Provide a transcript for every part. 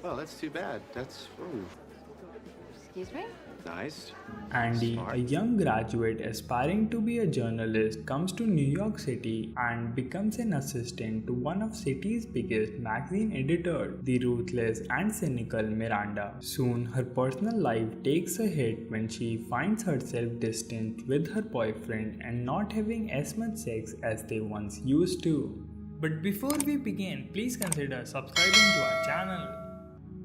Well, that's too bad. That's Excuse me? nice. Andy, a Smart. young graduate aspiring to be a journalist, comes to New York City and becomes an assistant to one of city's biggest magazine editors, the ruthless and cynical Miranda. Soon, her personal life takes a hit when she finds herself distant with her boyfriend and not having as much sex as they once used to. But before we begin, please consider subscribing to our channel.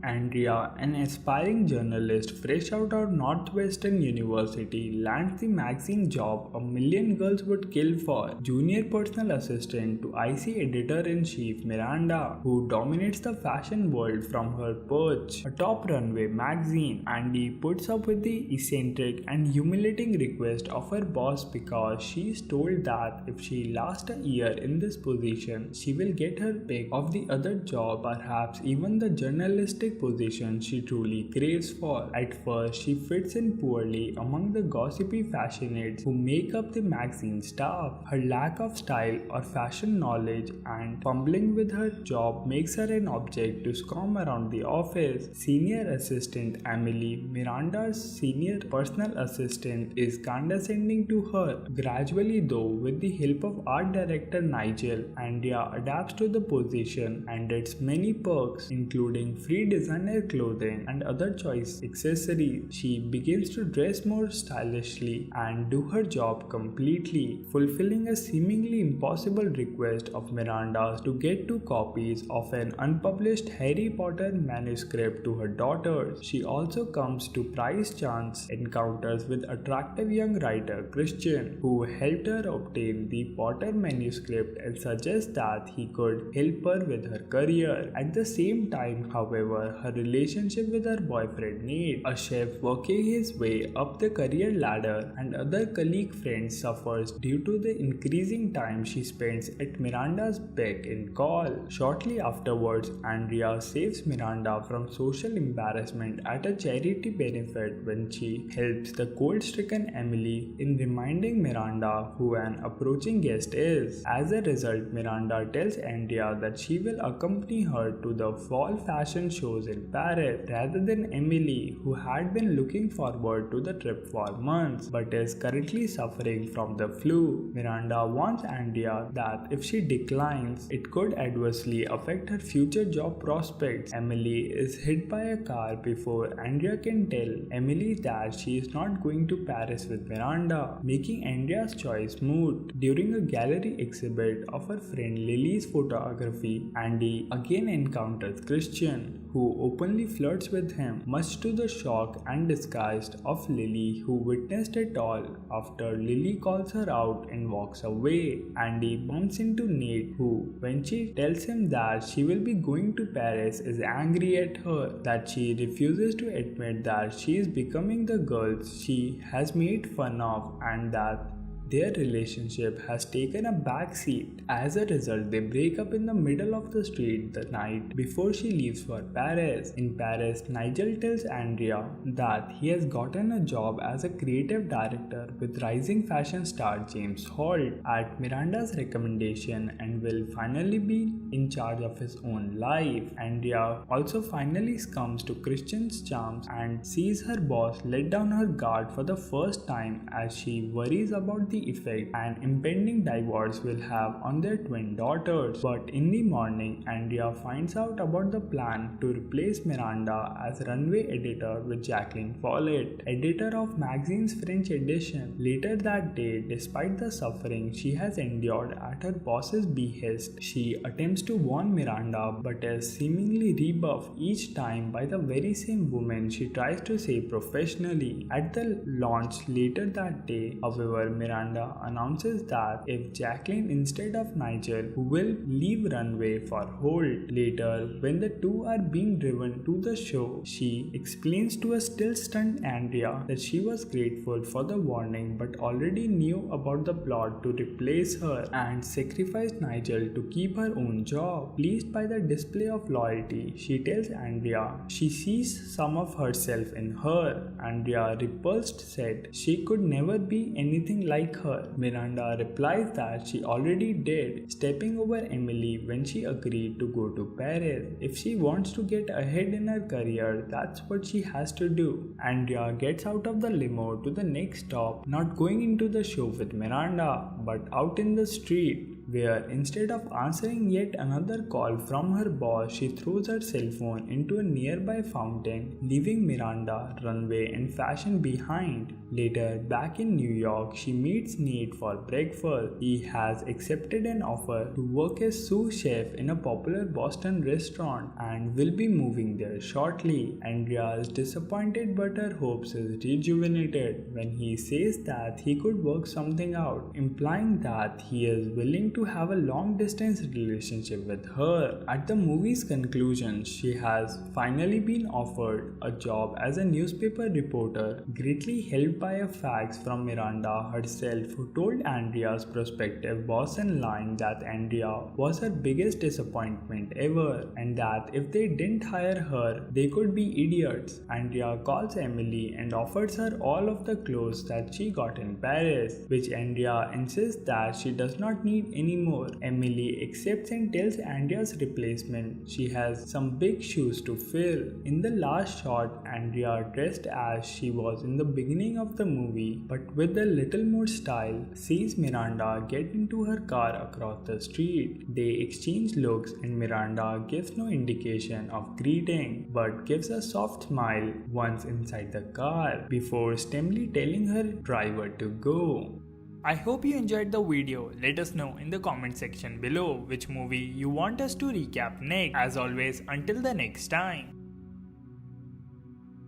Andrea, an aspiring journalist fresh out of Northwestern University, lands the magazine job a million girls would kill for. Junior personal assistant to IC editor-in-chief Miranda, who dominates the fashion world from her perch atop Runway magazine. Andy puts up with the eccentric and humiliating request of her boss because she is told that if she lasts a year in this position, she will get her pick of the other job, perhaps even the journalistic position she truly craves for. At first, she fits in poorly among the gossipy fashionates who make up the magazine staff. Her lack of style or fashion knowledge and fumbling with her job makes her an object to scum around the office. Senior assistant Emily, Miranda's senior personal assistant, is condescending to her. Gradually though, with the help of art director Nigel, Andrea adapts to the position and its many perks, including free designer clothing and other choice accessories. She begins to dress more stylishly and do her job completely, fulfilling a seemingly impossible request of Miranda's to get 2 copies of an unpublished Harry Potter manuscript to her daughters. She also comes to prize chance encounters with attractive young writer Christian, who helped her obtain the Potter manuscript and suggests that he could help her with her career. At the same time, however, her relationship with her boyfriend Nate, a chef working his way up the career ladder, and other colleague friends suffers due to the increasing time she spends at Miranda's beck and call. Shortly afterwards, Andrea saves Miranda from social embarrassment at a charity benefit when she helps the cold-stricken Emily in reminding Miranda who an approaching guest is. As a result, Miranda tells Andrea that she will accompany her to the fall fashion shows in Paris rather than Emily, who had been looking forward to the trip for months but is currently suffering from the flu. Miranda warns Andrea that if she declines, it could adversely affect her future job prospects. Emily is hit by a car before Andrea can tell Emily that she is not going to Paris with Miranda, making Andrea's choice moot. During a gallery exhibit of her friend Lily's photography, Andy again encounters Christian, who openly flirts with him, much to the shock and disgust of Lily, who witnessed it all. After Lily calls her out and walks away, Andy bumps into Nate, who, when she tells him that she will be going to Paris, is angry at her that she refuses to admit that she is becoming the girl she has made fun of and that their relationship has taken a backseat. As a result, they break up in the middle of the street the night before she leaves for Paris. In Paris, Nigel tells Andrea that he has gotten a job as a creative director with rising fashion star James Holt at Miranda's recommendation and will finally be in charge of his own life. Andrea also finally succumbs to Christian's charms and sees her boss let down her guard for the first time as she worries about the effect an impending divorce will have on their twin daughters. But in the morning, Andrea finds out about the plan to replace Miranda as runway editor with Jacqueline Follett, editor of magazine's French edition. Later that day, despite the suffering she has endured at her boss's behest, she attempts to warn Miranda but is seemingly rebuffed each time by the very same woman she tries to save professionally. At the launch later that day, however, Miranda announces that if Jacqueline instead of Nigel, who will leave runway for Holt. Later, when the two are being driven to the show, she explains to a still stunned Andrea that she was grateful for the warning but already knew about the plot to replace her and sacrifice Nigel to keep her own job. Pleased by the display of loyalty, she tells Andrea she sees some of herself in her. Andrea, repulsed, said she could never be anything like her. Miranda replies that she already did, stepping over Emily when she agreed to go to Paris. If she wants to get ahead in her career, that's what she has to do. Andrea gets out of the limo to the next stop, not going into the show with Miranda, but out in the street, where instead of answering yet another call from her boss, she throws her cell phone into a nearby fountain, leaving Miranda, runway and fashion behind. Later, back in New York, she meets Nate for breakfast. He has accepted an offer to work as sous chef in a popular Boston restaurant and will be moving there shortly. Andrea is disappointed, but her hopes is rejuvenated when he says that he could work something out, implying that he is willing to have a long distance relationship with her. At the movie's conclusion, she has finally been offered a job as a newspaper reporter, greatly helped by a fax from Miranda herself, who told Andrea's prospective boss in line that Andrea was her biggest disappointment ever and that if they didn't hire her, they could be idiots. Andrea calls Emily and offers her all of the clothes that she got in Paris, which Andrea insists that she does not need anymore. Emily accepts and tells Andrea's replacement she has some big shoes to fill. In the last shot, Andrea, dressed as she was in the beginning of the movie but with a little more style, sees Miranda get into her car across the street. They exchange looks and Miranda gives no indication of greeting but gives a soft smile once inside the car before sternly telling her driver to go. I hope you enjoyed the video. Let us know in the comment section below which movie you want us to recap next. As always, until the next time.